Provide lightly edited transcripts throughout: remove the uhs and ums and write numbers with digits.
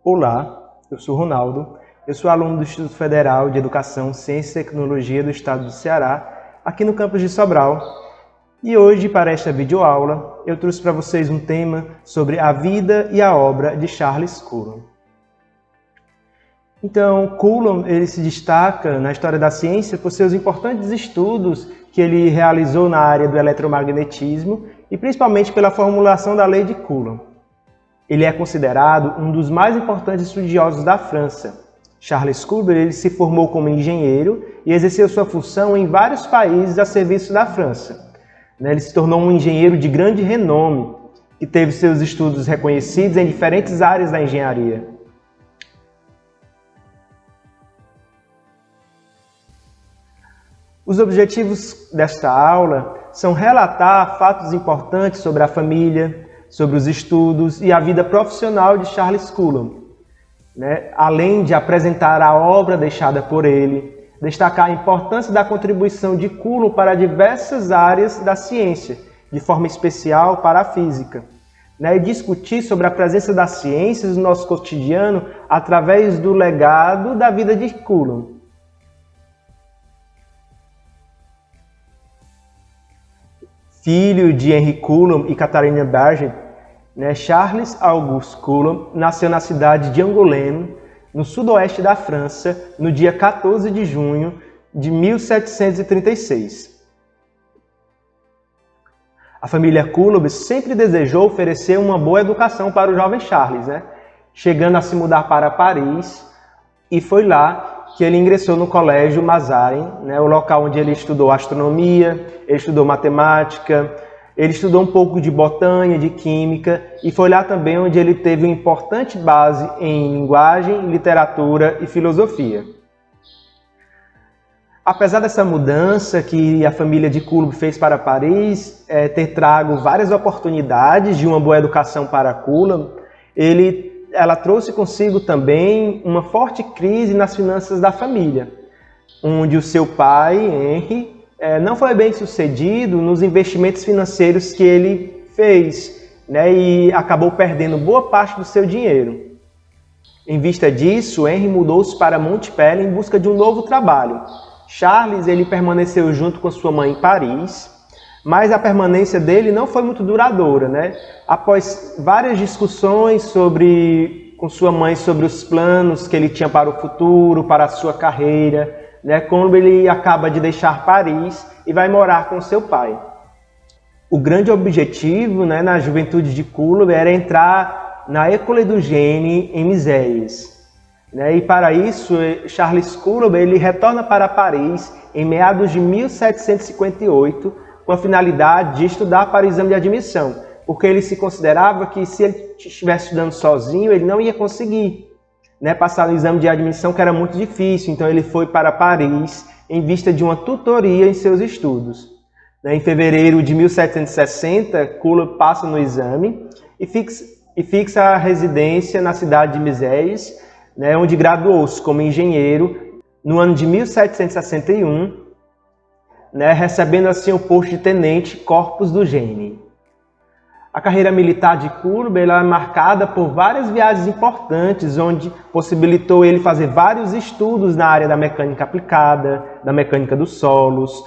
Olá, eu sou Ronaldo, eu sou aluno do Instituto Federal de Educação, Ciência e Tecnologia do Estado do Ceará, aqui no campus de Sobral. E hoje, para esta videoaula, eu trouxe para vocês um tema sobre a vida e a obra de Charles Coulomb. Então, Coulomb ele se destaca na história da ciência por seus importantes estudos que ele realizou na área do eletromagnetismo e principalmente pela formulação da lei de Coulomb. Ele é considerado um dos mais importantes estudiosos da França. Charles Coulomb ele se formou como engenheiro e exerceu sua função em vários países a serviço da França. Ele se tornou um engenheiro de grande renome, que teve seus estudos reconhecidos em diferentes áreas da engenharia. Os objetivos desta aula são relatar fatos importantes sobre a família, sobre os estudos e a vida profissional de Charles Coulomb, além de apresentar a obra deixada por ele, destacar a importância da contribuição de Coulomb para diversas áreas da ciência, de forma especial para a física, e discutir sobre a presença das ciências no nosso cotidiano através do legado da vida de Coulomb. Filho de Henri Coulomb e Catharina Berger, Charles Auguste Coulomb nasceu na cidade de Angoulême, no sudoeste da França, no dia 14 de junho de 1736. A família Coulomb sempre desejou oferecer uma boa educação para o jovem Charles, chegando a se mudar para Paris, e foi lá que ele ingressou no Colégio Mazarin, o local onde ele estudou astronomia, ele estudou matemática, ele estudou um pouco de botânia, de química, e foi lá também onde ele teve uma importante base em linguagem, literatura e filosofia. Apesar dessa mudança que a família de Coulomb fez para Paris, ter trago várias oportunidades de uma boa educação para Coulomb, ela trouxe consigo também uma forte crise nas finanças da família, onde o seu pai, Henri, não foi bem sucedido nos investimentos financeiros que ele fez, e acabou perdendo boa parte do seu dinheiro. Em vista disso, Henri mudou-se para Montpellier em busca de um novo trabalho. Charles ele permaneceu junto com sua mãe em Paris, mas a permanência dele não foi muito duradoura. Após várias discussões com sua mãe sobre os planos que ele tinha para o futuro, para a sua carreira, Coulomb ele acaba de deixar Paris e vai morar com seu pai. O grande objetivo na juventude de Coulomb era entrar na École du Génie em Miséias. E para isso, Charles Coulomb ele retorna para Paris em meados de 1758, com a finalidade de estudar para o exame de admissão, porque ele se considerava que se ele estivesse estudando sozinho, ele não ia conseguir passar no exame de admissão, que era muito difícil. Então ele foi para Paris em vista de uma tutoria em seus estudos. Em fevereiro de 1760, Coulomb passa no exame e fixa a residência na cidade de Miséias, onde graduou-se como engenheiro no ano de 1761, recebendo assim o posto de tenente Corpus do Génie. A carreira militar de Coulomb é marcada por várias viagens importantes, onde possibilitou ele fazer vários estudos na área da mecânica aplicada, da mecânica dos solos,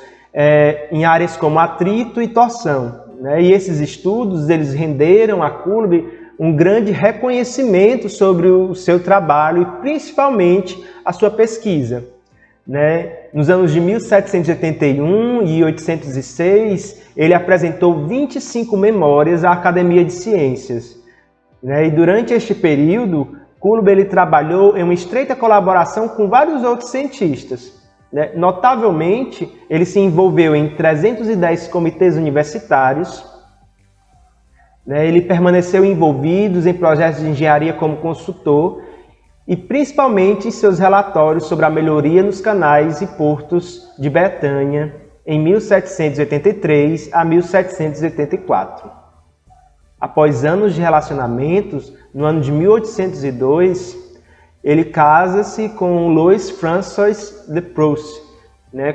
em áreas como atrito e torção. E esses estudos eles renderam a Coulomb um grande reconhecimento sobre o seu trabalho e principalmente a sua pesquisa. Nos anos de 1781 e 1806, ele apresentou 25 memórias à Academia de Ciências. E durante este período, Coulomb ele trabalhou em uma estreita colaboração com vários outros cientistas. Notavelmente, ele se envolveu em 310 comitês universitários. Ele permaneceu envolvido em projetos de engenharia como consultor, e principalmente em seus relatórios sobre a melhoria nos canais e portos de Bretanha em 1783 a 1784. Após anos de relacionamentos, no ano de 1802, ele casa-se com Louis François de Proust,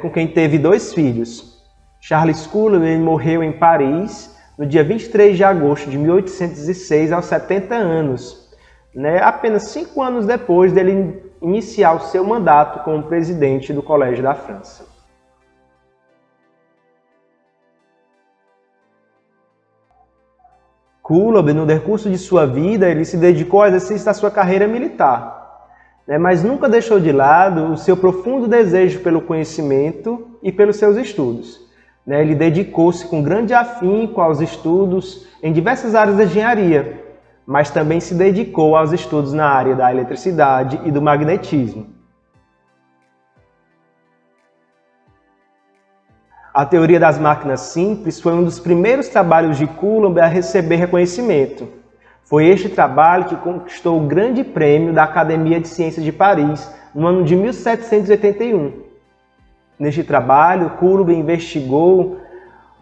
com quem teve 2 filhos. Charles Coulomb ele morreu em Paris no dia 23 de agosto de 1806, aos 70 anos, né, apenas 5 anos depois dele iniciar o seu mandato como presidente do Colégio da França. Kulob, no decurso de sua vida, ele se dedicou ao exercício da sua carreira militar, né, mas nunca deixou de lado o seu profundo desejo pelo conhecimento e pelos seus estudos. Ele dedicou-se com grande afinco aos estudos em diversas áreas da engenharia, mas também se dedicou aos estudos na área da eletricidade e do magnetismo. A teoria das máquinas simples foi um dos primeiros trabalhos de Coulomb a receber reconhecimento. Foi este trabalho que conquistou o Grande Prêmio da Academia de Ciências de Paris no ano de 1781. Neste trabalho, Coulomb investigou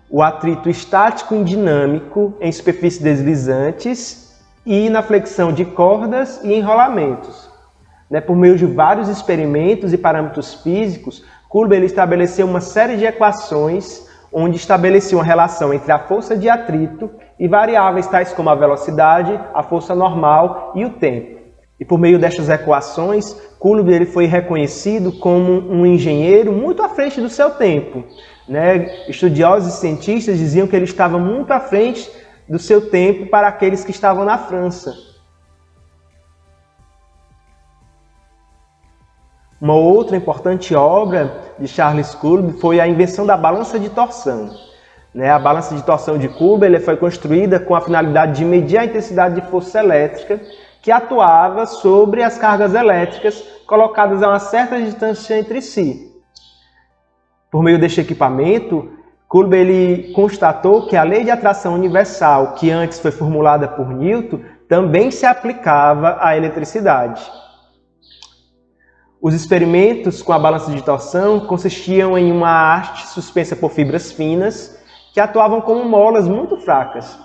o atrito estático e dinâmico em superfícies deslizantes e na flexão de cordas e enrolamentos. Por meio de vários experimentos e parâmetros físicos, Coulomb estabeleceu uma série de equações onde estabelecia uma relação entre a força de atrito e variáveis tais como a velocidade, a força normal e o tempo. E por meio destas equações, Coulomb foi reconhecido como um engenheiro muito à frente do seu tempo. Estudiosos e cientistas diziam que ele estava muito à frente do seu tempo para aqueles que estavam na França. Uma outra importante obra de Charles Coulomb foi a invenção da balança de torção. A balança de torção de Coulomb foi construída com a finalidade de medir a intensidade de força elétrica que atuava sobre as cargas elétricas colocadas a uma certa distância entre si. Por meio deste equipamento, Coulomb constatou que a lei de atração universal, que antes foi formulada por Newton, também se aplicava à eletricidade. Os experimentos com a balança de torção consistiam em uma haste suspensa por fibras finas que atuavam como molas muito fracas.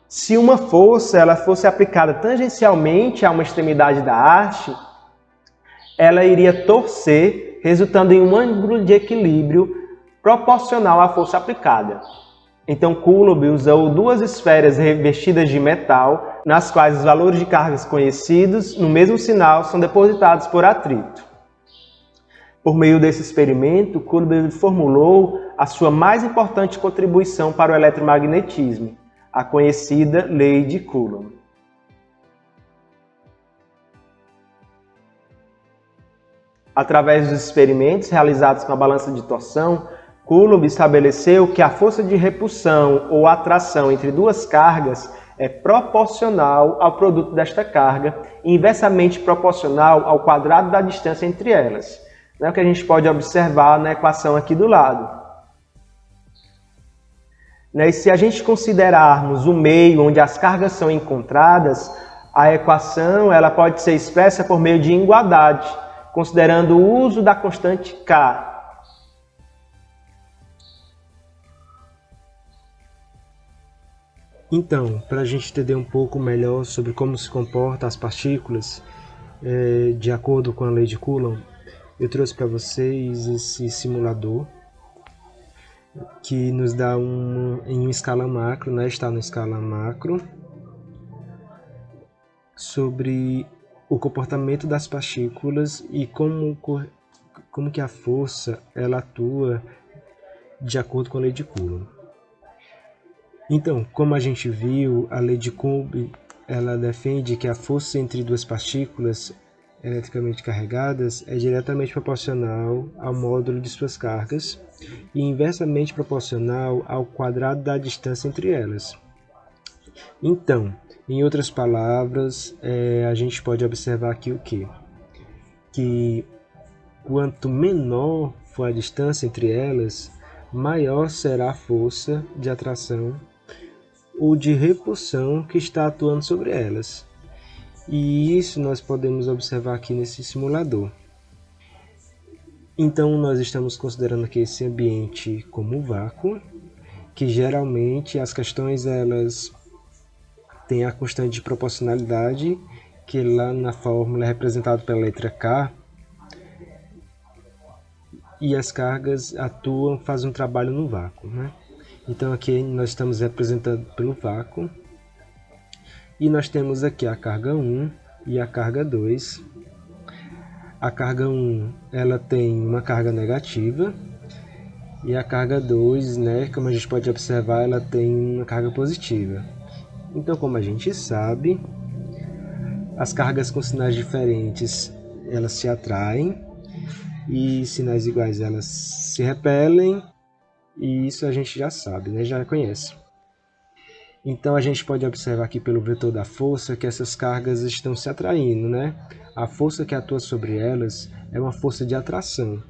Se uma força ela fosse aplicada tangencialmente a uma extremidade da haste, ela iria torcer, resultando em um ângulo de equilíbrio proporcional à força aplicada. Então, Coulomb usou duas esferas revestidas de metal, nas quais os valores de cargas conhecidos no mesmo sinal são depositados por atrito. Por meio desse experimento, Coulomb formulou a sua mais importante contribuição para o eletromagnetismo, a conhecida Lei de Coulomb. Através dos experimentos realizados com a balança de torção, Coulomb estabeleceu que a força de repulsão ou atração entre duas cargas é proporcional ao produto desta carga e inversamente proporcional ao quadrado da distância entre elas. É o que a gente pode observar na equação aqui do lado. E se a gente considerarmos o meio onde as cargas são encontradas, a equação ela pode ser expressa por meio de igualdade, considerando o uso da constante K. Então, para a gente entender um pouco melhor sobre como se comportam as partículas, de acordo com a lei de Coulomb, eu trouxe para vocês esse simulador que nos dá em uma escala macro, está na escala macro, sobre o comportamento das partículas e como que a força ela atua de acordo com a lei de Coulomb. Então, como a gente viu, a lei de Coulomb ela defende que a força entre duas partículas eletricamente carregadas é diretamente proporcional ao módulo de suas cargas e inversamente proporcional ao quadrado da distância entre elas. Então, em outras palavras, a gente pode observar aqui o quê? Que quanto menor for a distância entre elas, maior será a força de atração ou de repulsão que está atuando sobre elas. E isso nós podemos observar aqui nesse simulador. Então nós estamos considerando aqui esse ambiente como vácuo, que geralmente as questões elas têm a constante de proporcionalidade, que lá na fórmula é representado pela letra K, e as cargas atuam, fazem um trabalho no vácuo, Então aqui nós estamos representando pelo vácuo, E nós temos aqui a carga 1 e a carga 2. A carga 1 ela tem uma carga negativa e a carga 2, né, como a gente pode observar, ela tem uma carga positiva. Então, como a gente sabe, as cargas com sinais diferentes elas se atraem e sinais iguais elas se repelem, e isso a gente já sabe, né, já conhece. Então a gente pode observar aqui pelo vetor da força que essas cargas estão se atraindo, né? A força que atua sobre elas é uma força de atração.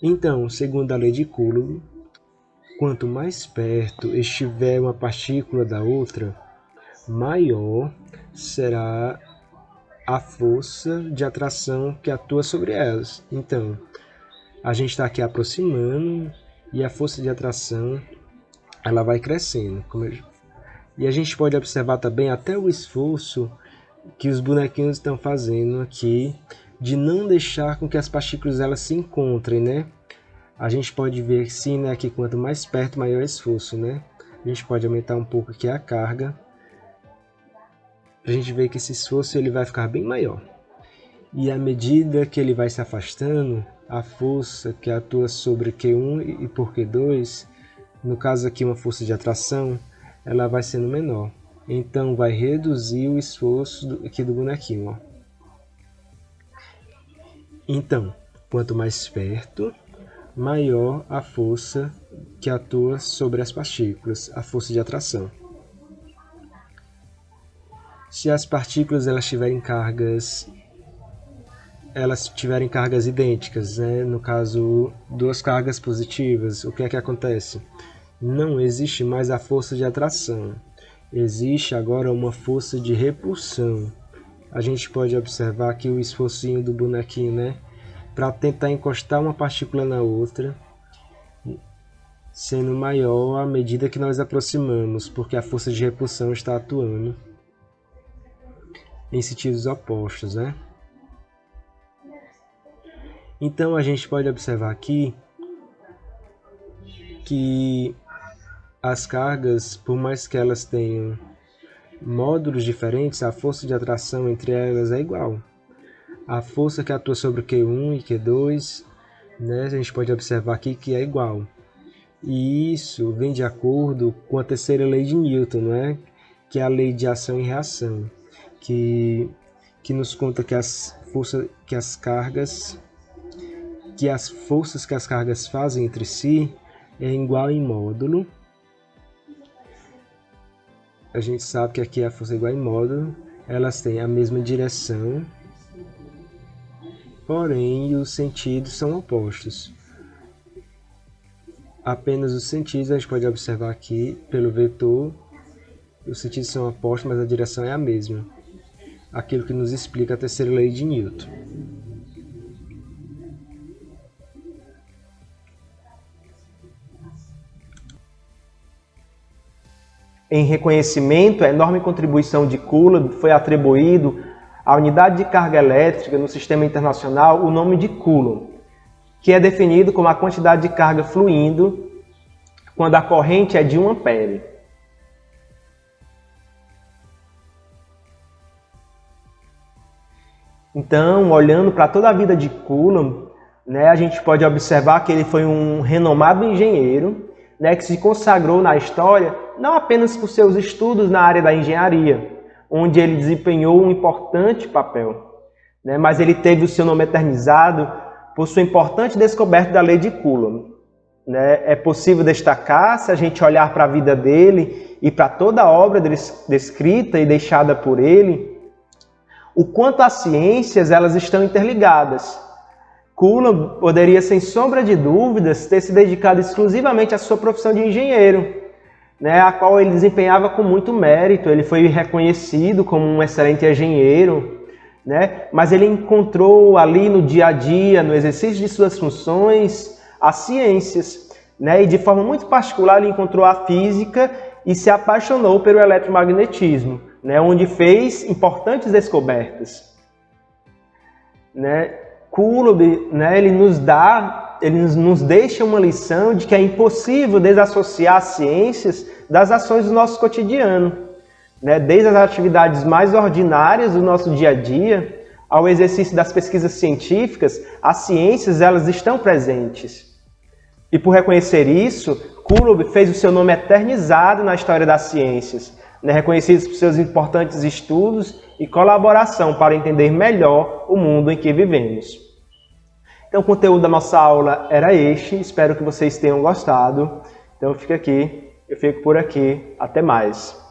Então, segundo a lei de Coulomb, quanto mais perto estiver uma partícula da outra, maior será a força de atração que atua sobre elas. Então, a gente está aqui aproximando e a força de atração ela vai crescendo. E a gente pode observar também até o esforço que os bonequinhos estão fazendo aqui de não deixar com que as partículas elas se encontrem, né? A gente pode ver sim, né, que quanto mais perto, maior o esforço, né? A gente pode aumentar um pouco aqui a carga. A gente vê que esse esforço ele vai ficar bem maior. E à medida que ele vai se afastando, a força que atua sobre Q1 e por Q2, no caso aqui uma força de atração, ela vai sendo menor. Então vai reduzir o esforço aqui do bonequinho. Ó. Então, quanto mais perto, maior a força que atua sobre as partículas, a força de atração. Se as partículas elas tiverem cargas idênticas, né? No caso, duas cargas positivas, o que é que acontece? Não existe mais a força de atração, existe agora uma força de repulsão. A gente pode observar aqui o esforcinho do bonequinho, né? Para tentar encostar uma partícula na outra, sendo maior à medida que nós aproximamos, porque a força de repulsão está atuando em sentidos opostos, né? Então a gente pode observar aqui que as cargas, por mais que elas tenham módulos diferentes, a força de atração entre elas é igual. A força que atua sobre Q1 e Q2, né, a gente pode observar aqui que é igual. E isso vem de acordo com a terceira lei de Newton, né, que é a lei de ação e reação, que nos conta que as forças que as cargas fazem entre si é igual em módulo. A gente sabe que aqui a força é igual em módulo, elas têm a mesma direção, porém os sentidos são opostos. Apenas os sentidos a gente pode observar aqui pelo vetor, os sentidos são opostos, mas a direção é a mesma. Aquilo que nos explica a terceira lei de Newton. Em reconhecimento à enorme contribuição de Coulomb, foi atribuído à unidade de carga elétrica no sistema internacional o nome de Coulomb, que é definido como a quantidade de carga fluindo quando a corrente é de 1 ampere. Então, olhando para toda a vida de Coulomb, né, a gente pode observar que ele foi um renomado engenheiro, né, que se consagrou na história não apenas por seus estudos na área da engenharia, onde ele desempenhou um importante papel, né, mas ele teve o seu nome eternizado por sua importante descoberta da lei de Coulomb. Né? É possível destacar, se a gente olhar para a vida dele e para toda a obra descrita e deixada por ele, o quanto as ciências elas estão interligadas. Coulomb poderia, sem sombra de dúvidas, ter se dedicado exclusivamente à sua profissão de engenheiro, né, a qual ele desempenhava com muito mérito. Ele foi reconhecido como um excelente engenheiro, né, mas ele encontrou ali no dia a dia, no exercício de suas funções, as ciências, né, e de forma muito particular ele encontrou a física e se apaixonou pelo eletromagnetismo, né, onde fez importantes descobertas. Né? Coulomb, né, ele nos deixa uma lição de que é impossível desassociar as ciências das ações do nosso cotidiano. né? Desde as atividades mais ordinárias do nosso dia a dia, ao exercício das pesquisas científicas, as ciências elas estão presentes. E por reconhecer isso, Coulomb fez o seu nome eternizado na história das ciências, né? Reconhecido por seus importantes estudos e colaboração para entender melhor o mundo em que vivemos. Então o conteúdo da nossa aula era este, espero que vocês tenham gostado. Então eu fico por aqui, até mais.